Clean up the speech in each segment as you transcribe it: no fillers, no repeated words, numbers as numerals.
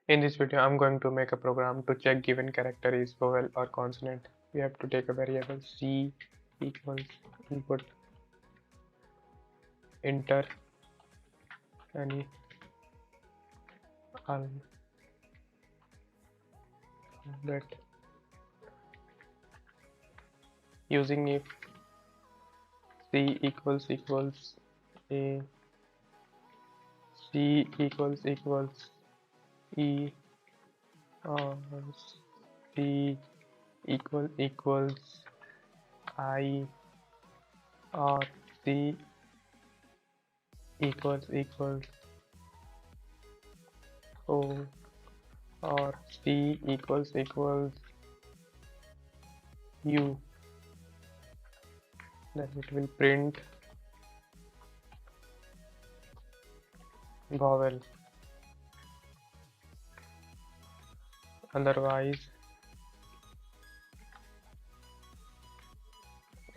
In this video, I'm going to make a program to check given character is vowel or consonant. We have to take a variable c equals input, enter any alphabet using if c equals a, c equals e, or c equals I, or c equals o, or c equals u, then it will print vowel. Otherwise,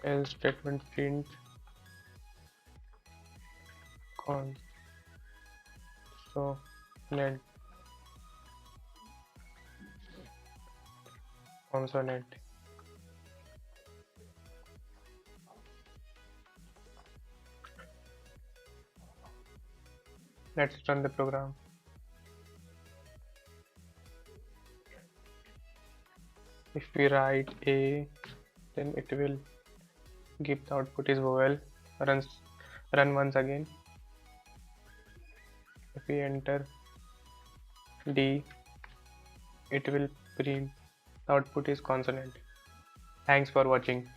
else statement print consonant. Let's run the program. If we write a, then it will give the output is vowel. Run once again. If we enter D, it will print the output is consonant. Thanks for watching.